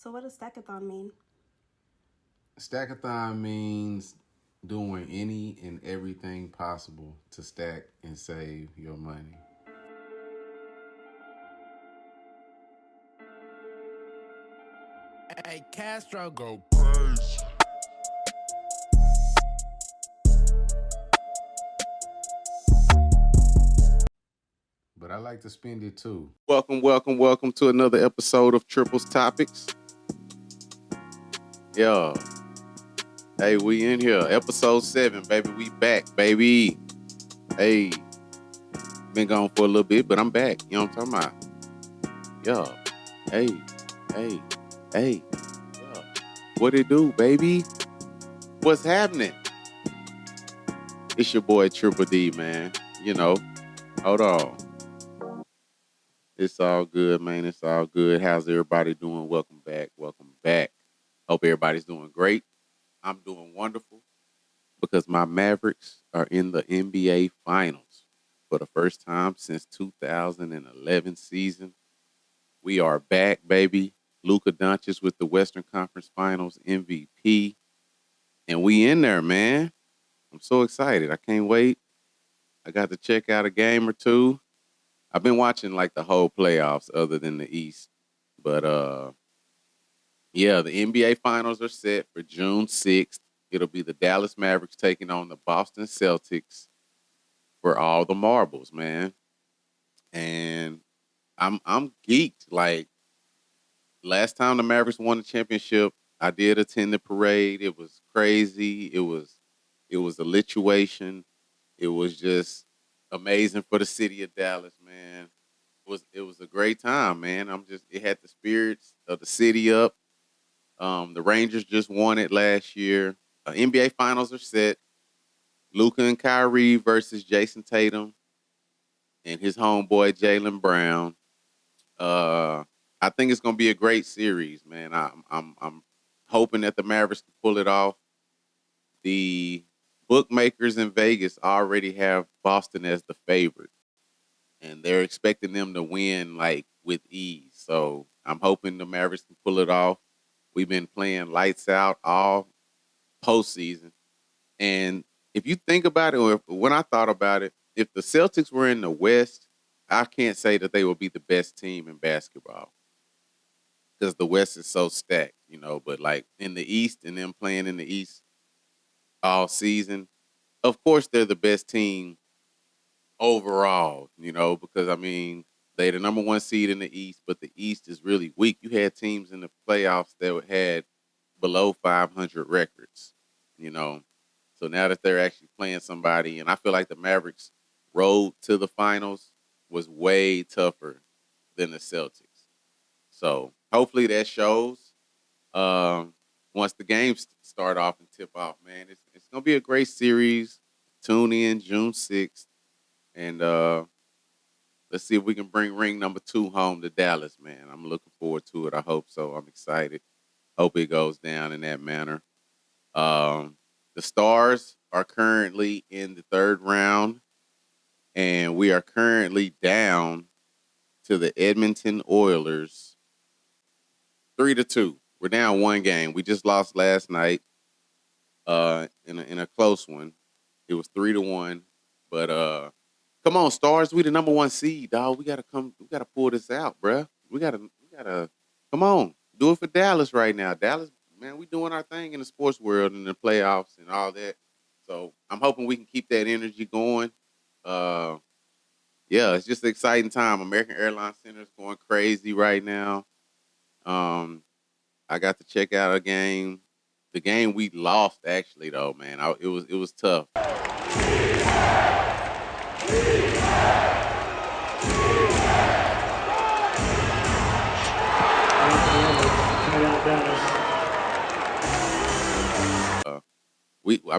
So what does stackathon mean? Stackathon means doing any and everything possible to stack and save your money. Hey, Castro go crazy. But I like to spend it too. Welcome to another episode of Triplestacks. Yeah. Hey, we in here. Episode 7, baby. We back, baby. Hey. Been gone for a little bit, but I'm back. You know what I'm talking about? Yeah. Hey. Hey. Hey. Yeah. What it do, baby? What's happening? It's your boy Triple D, man. You know. Hold on. It's all good, man. It's all good. How's everybody doing? Welcome back. Welcome back. Hope everybody's doing great. I'm doing wonderful because my Mavericks are in the NBA Finals for the first time since 2011 season. We are back, baby. Luka Doncic with the Western Conference Finals MVP. And we in there, man. I'm so excited. I can't wait. I got to check out a game or two. I've been watching like the whole playoffs other than the East. But yeah, the NBA finals are set for June 6th. It'll be the Dallas Mavericks taking on the Boston Celtics for all the marbles, man. And I'm geeked. Like last time the Mavericks won the championship, I did attend the parade. It was crazy. It was a lituation. It was just amazing for the city of Dallas, man. It was a great time, man. It had the spirits of the city up. The Rangers just won it last year. NBA finals are set. Luka and Kyrie versus Jason Tatum and his homeboy Jaylen Brown. Uh, I think it's gonna be a great series, man. I'm hoping that the Mavericks can pull it off. The bookmakers in Vegas already have Boston as the favorite, and they're expecting them to win like with ease. So I'm hoping the Mavericks can pull it off. We've been playing lights out all postseason. And if you think about it, or when I thought about it, if the Celtics were in the West, I can't say that they would be the best team in basketball because the West is so stacked, you know. But like in the East and them playing in the East all season, of course they're the best team overall, you know, because I mean they the number one seed in the East, but the East is really weak. You had teams in the playoffs that had below 500 records, you know. So now that they're actually playing somebody, and I feel like the Mavericks' road to the finals was way tougher than the Celtics. So hopefully that shows um, once the games start off and tip off, man. It's gonna be a great series. Tune in June 6th, and let's see if we can bring ring number 2 home to Dallas, man. I'm looking forward to it. I hope so. I'm excited. Hope it goes down in that manner. Um, the Stars are currently in the third round, and we are currently down to the Edmonton Oilers 3-2. We're down one game. We just lost last night in a close one. It was 3-1. But come on, Stars. We the number one seed, dog. We gotta pull this out, bruh. We gotta come on. Do it for Dallas right now. Dallas, man, we doing our thing in the sports world and the playoffs and all that. So I'm hoping we can keep that energy going. Uh yeah, it's just an exciting time. American Airlines Center is going crazy right now. Um, I got to check out a game. The game we lost, actually, though, man. It was tough.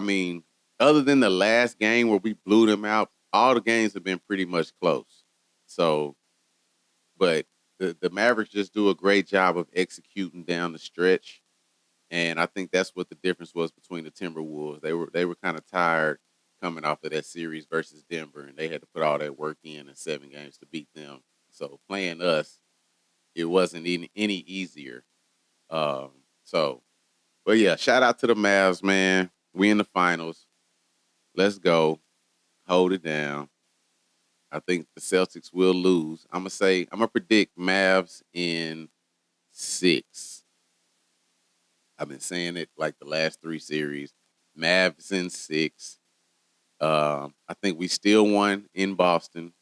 I mean, other than the last game where we blew them out, all the games have been pretty much close. So, but the Mavericks just do a great job of executing down the stretch, and I think that's what the difference was between the Timberwolves. They were kind of tired coming off of that series versus Denver, and they had to put all that work in 7 games to beat them. So playing us, it wasn't any easier. Um, so, but yeah, shout out to the Mavs, man. We in the finals. Let's go. Hold it down. I think the Celtics will lose. I'm gonna predict Mavs in 6. I've been saying it like the last 3 series. Mavs in 6. I think we still won in Boston,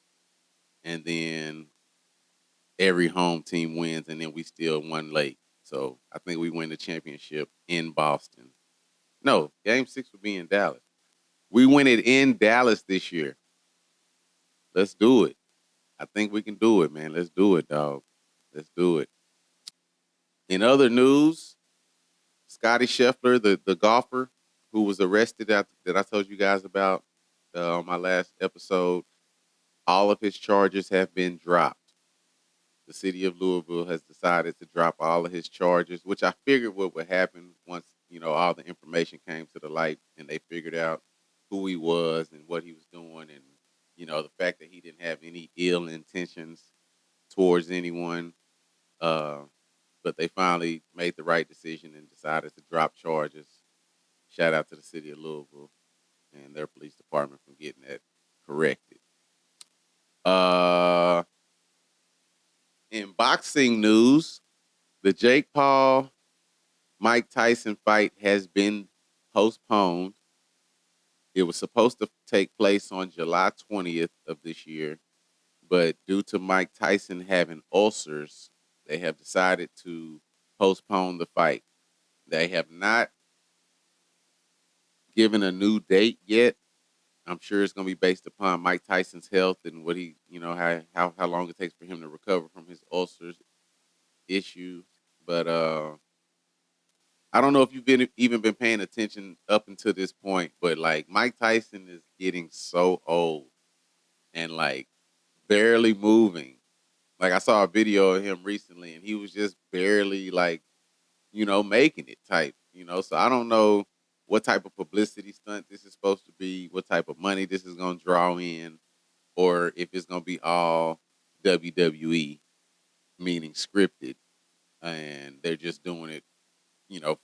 and then every home team wins, and then we still won late. So I think we win the championship in Boston. No, Game 6 will be in Dallas. We win it in Dallas this year. Let's do it. I think we can do it, man. Let's do it, dog. Let's do it. In other news, Scotty Scheffler, the golfer who was arrested that I told you guys about on my last episode, all of his charges have been dropped. The city of Louisville has decided to drop all of his charges, which I figured what would happen once all the information came to the light and they figured out who he was and what he was doing, and the fact that he didn't have any ill intentions towards anyone. Uh, but they finally made the right decision and decided to drop charges. Shout out to the city of Louisville and their police department for getting that corrected. Uh, in boxing news, the Jake Paul Mike Tyson fight has been postponed. It was supposed to take place on July 20th of this year, but due to Mike Tyson having ulcers, they have decided to postpone the fight. They have not given a new date yet. I'm sure it's going to be based upon Mike Tyson's health and what he, how long it takes for him to recover from his ulcers issue. But I don't know if you've even been paying attention up until this point, but like Mike Tyson is getting so old and like barely moving. Like I saw a video of him recently and he was just barely like, making it type, So I don't know what type of publicity stunt this is supposed to be, what type of money this is going to draw in, or if it's going to be all WWE, meaning scripted, and they're just doing it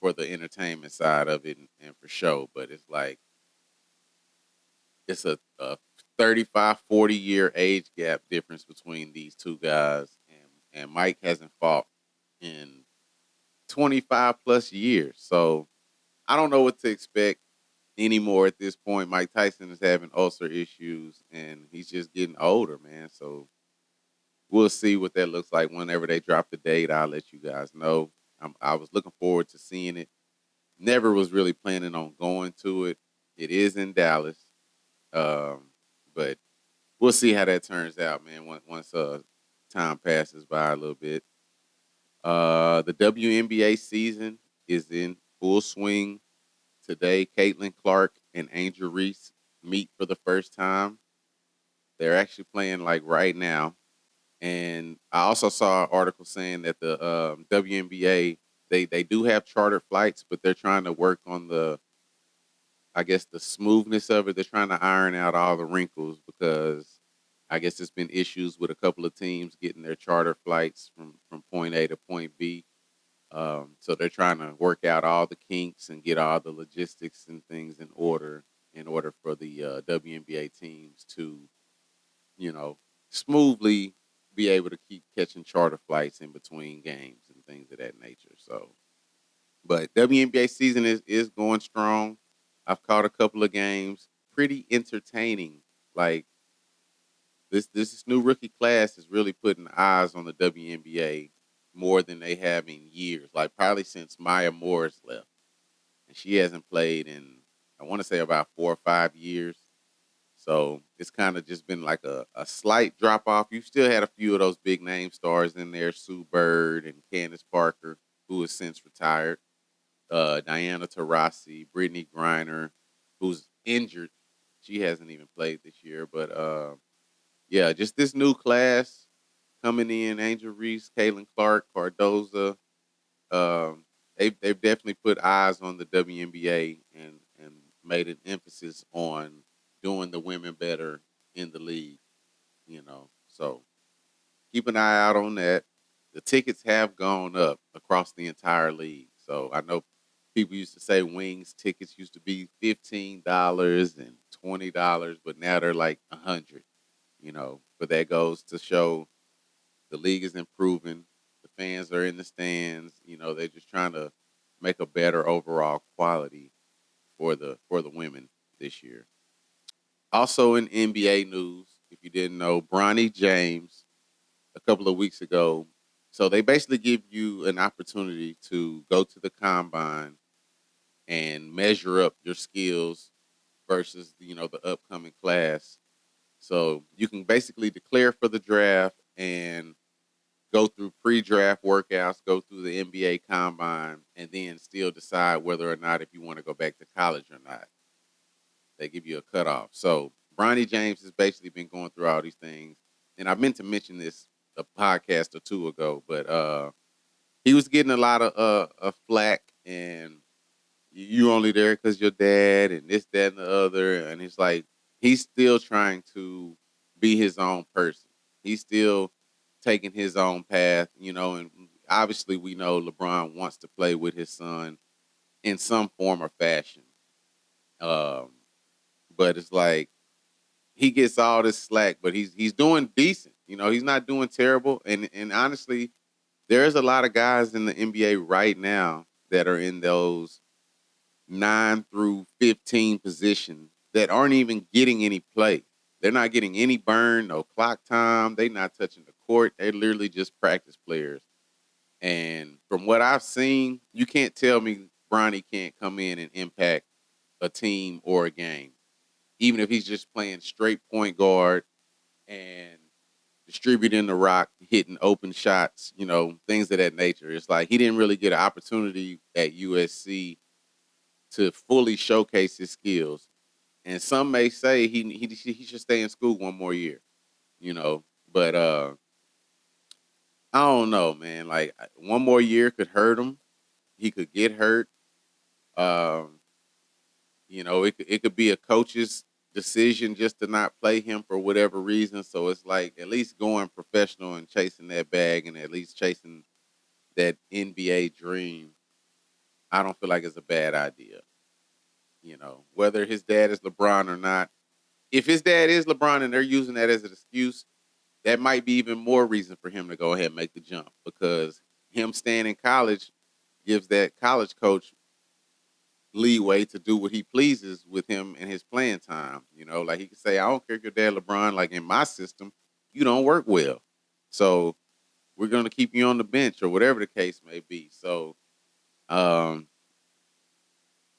for the entertainment side of it and for show. But it's like it's a 35, 40 year age gap difference between these two guys. And Mike hasn't fought in 25 plus years. So I don't know what to expect anymore at this point. Mike Tyson is having ulcer issues and he's just getting older, man. So we'll see what that looks like whenever they drop the date. I'll let you guys know. I was looking forward to seeing it. Never was really planning on going to it. It is in Dallas, um, but we'll see how that turns out, man. Once time passes by a little bit. The WNBA season is in full swing today. Caitlin Clark and Angel Reese meet for the first time. They're actually playing like right now. And I also saw an article saying that the WNBA they do have chartered flights, but they're trying to work on I guess the smoothness of it. They're trying to iron out all the wrinkles because I guess there's been issues with a couple of teams getting their charter flights from point A to point B. So they're trying to work out all the kinks and get all the logistics and things in order for the WNBA teams to, you know, smoothly be able to keep catching charter flights in between games and things of that nature. So, but WNBA season is going strong. I've caught a couple of games, pretty entertaining. Like this new rookie class is really putting eyes on the WNBA more than they have in years. Like probably since Maya Morris left, and she hasn't played in I want to say about 4 or 5 years. So it's kind of just been like a slight drop off. You still had a few of those big name stars in there, Sue Bird and Candace Parker, who has since retired. Diana Taurasi, Brittany Griner, who's injured. She hasn't even played this year. But yeah, just this new class coming in, Angel Reese, Caitlin Clark, Cardoza. They've definitely put eyes on the WNBA and made an emphasis on doing the women better in the league. So keep an eye out on that. the tickets have gone up across the entire league. So I know people used to say wings tickets used to be $15 and $20, but now they're like 100. But that goes to show the league is improving. The fans are in the stands. They're just trying to make a better overall quality for the women this year. Also in NBA news, if you didn't know, Bronny James a couple of weeks ago. So they basically give you an opportunity to go to the combine and measure up your skills versus the upcoming class. So you can basically declare for the draft and go through pre-draft workouts, go through the NBA combine, and then still decide whether or not if you want to go back to college or not. They give you a cutoff. So Bronny James has basically been going through all these things, and I meant to mention this a podcast or two ago, but he was getting a lot of flack, and you only there because your dad, and this, that, and the other, and it's like he's still trying to be his own person. He's still taking his own path, and obviously we know LeBron wants to play with his son in some form or fashion. Um, but it's like he gets all this slack, but he's doing decent. He's not doing terrible. And honestly, there's a lot of guys in the NBA right now that are in those 9 through 15 positions that aren't even getting any play. They're not getting any burn, no clock time. They're not touching the court. They're literally just practice players. And from what I've seen, you can't tell me Bronny can't come in and impact a team or a game, even if he's just playing straight point guard and distributing the rock, hitting open shots, things of that nature. It's like he didn't really get an opportunity at USC to fully showcase his skills. And some may say he should stay in school one more year, you know. But I don't know, man. Like one more year could hurt him. He could get hurt. Um, it could be a coach's decision just to not play him for whatever reason. So it's like at least going professional and chasing that bag and at least chasing that NBA dream. I don't feel like it's a bad idea. Whether his dad is LeBron or not. If his dad is LeBron and they're using that as an excuse, that might be even more reason for him to go ahead and make the jump because him staying in college gives that college coach leeway to do what he pleases with him and his playing time. Like he could say, I don't care if your dad LeBron, like in my system, you don't work well. So we're gonna keep you on the bench or whatever the case may be. So um,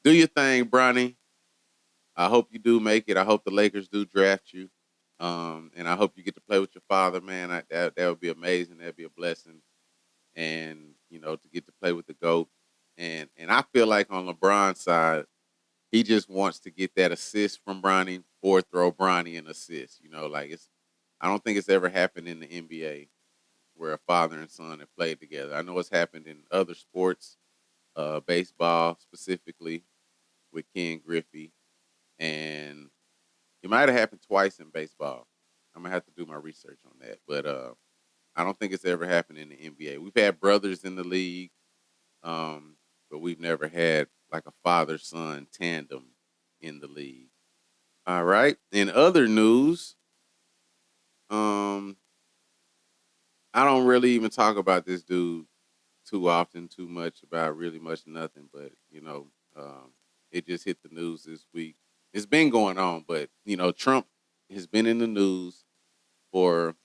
do your thing, Bronny. I hope you do make it. I hope the Lakers do draft you. And I hope you get to play with your father, man. That would be amazing. That'd be a blessing. And, to get to play with the GOAT. And I feel like on LeBron's side, he just wants to get that assist from Bronny or throw Bronny an assist. Like I don't think it's ever happened in the NBA where a father and son have played together. I know it's happened in other sports, baseball specifically with Ken Griffey, and it might have happened twice in baseball. I'm gonna have to do my research on that, but I don't think it's ever happened in the NBA. We've had brothers in the league, but we've never had like a father son tandem in the league. All right. In other news, um, I don't really even talk about this dude too often, too much about really much nothing, but it just hit the news this week. It's been going on, but Trump has been in the news for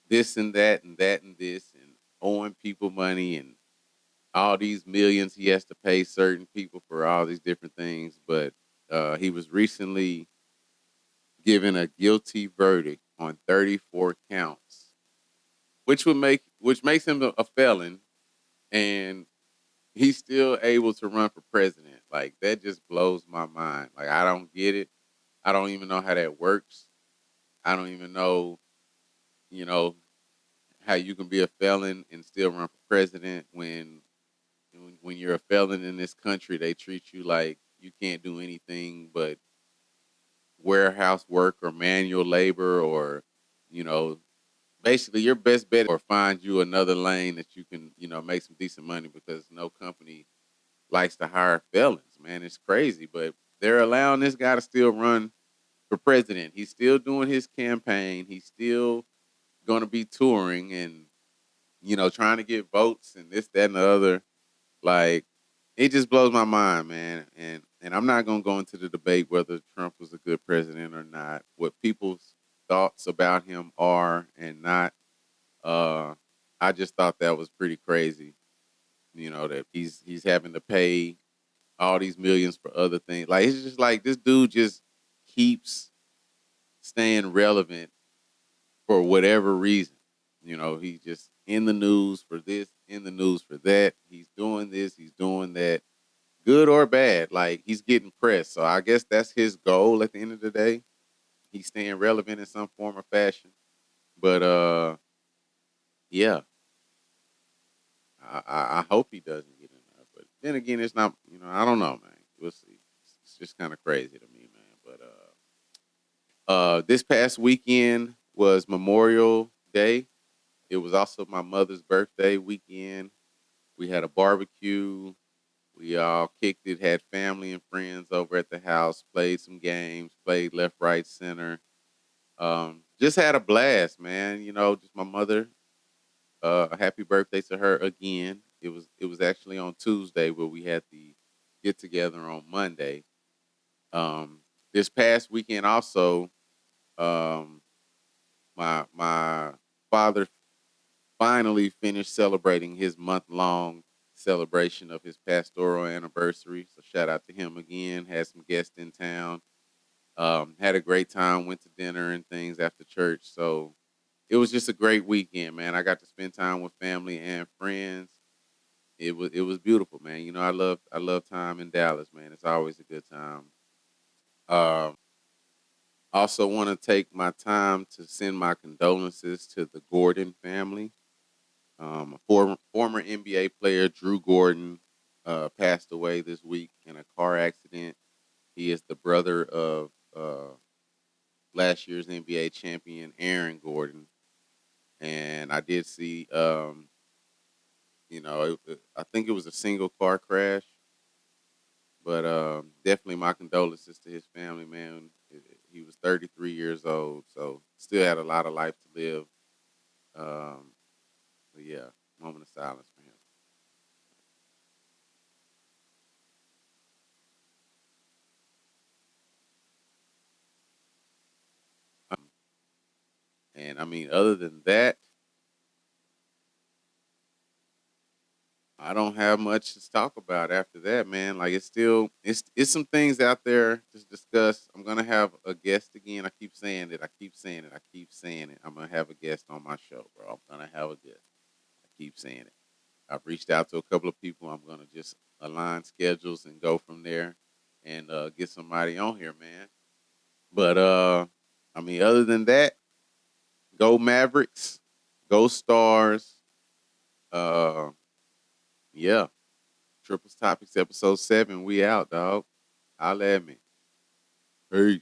this and that and that and this and owing people money and all these millions he has to pay certain people for all these different things. But he was recently given a guilty verdict on 34 counts, which makes him a felon, and he's still able to run for president. Like that just blows my mind. Like I don't get it. I don't even know how that works. I don't even know, you know, how you can be a felon and still run for president when you're a felon in this country. They treat you like you can't do anything but warehouse work or manual labor or you know basically your best bet or find you another lane that you can, make some decent money because no company likes to hire felons, man. It's crazy, but they're allowing this guy to still run for president. He's still doing his campaign. He's still going to be touring and, trying to get votes and this, that, and the other. Like, it just blows my mind, man. And I'm not going to go into the debate whether Trump was a good president or not. What people's thoughts about him are and not. Uh, I just thought that was pretty crazy. That he's having to pay all these millions for other things. Like it's just like this dude just keeps staying relevant for whatever reason. He's just in the news for this, in the news for that. He's doing this, he's doing that, good or bad. Like he's getting press. So I guess that's his goal at the end of the day. He's staying relevant in some form or fashion. But yeah, I hope he doesn't get in there. But then again, it's not. I don't know, man. We'll see. It's just kind of crazy to me, man. But this past weekend was Memorial Day. It was also my mother's birthday weekend. We had a barbecue. We all kicked it, had family and friends over at the house, played some games, played left, right, center. Just had a blast, man. Just my mother. A happy birthday to her again. It was actually on Tuesday where we had the get together on Monday. This past weekend also, um, my father finally finished celebrating his month long celebration of his pastoral anniversary. So shout out to him again. Had some guests in town. Had a great time. Went to dinner and things after church. So it was just a great weekend, man. I got to spend time with family and friends. It was beautiful, man. I love time in Dallas, man. It's always a good time. Also want to take my time to send my condolences to the Gordon family. A former NBA player, Drew Gordon, passed away this week in a car accident. He is the brother of last year's NBA champion, Aaron Gordon. And I did see, I think it was a single car crash, but definitely my condolences to his family, man. He was 33 years old, so still had a lot of life to live. Um, but yeah, moment of silence for him. And I mean, other than that, I don't have much to talk about after that, man. Like it's some things out there to discuss. I'm gonna have a guest again. I keep saying it. I keep saying it. I keep saying it. I'm gonna have a guest on my show, bro. I'm gonna have a guest. I keep saying it. I've reached out to a couple of people. I'm gonna just align schedules and go from there and get somebody on here, man. But I mean, other than that, go Mavericks, go Stars. Uh, yeah. Triples Topics episode 7. We out, dog. Holla at me. Peace.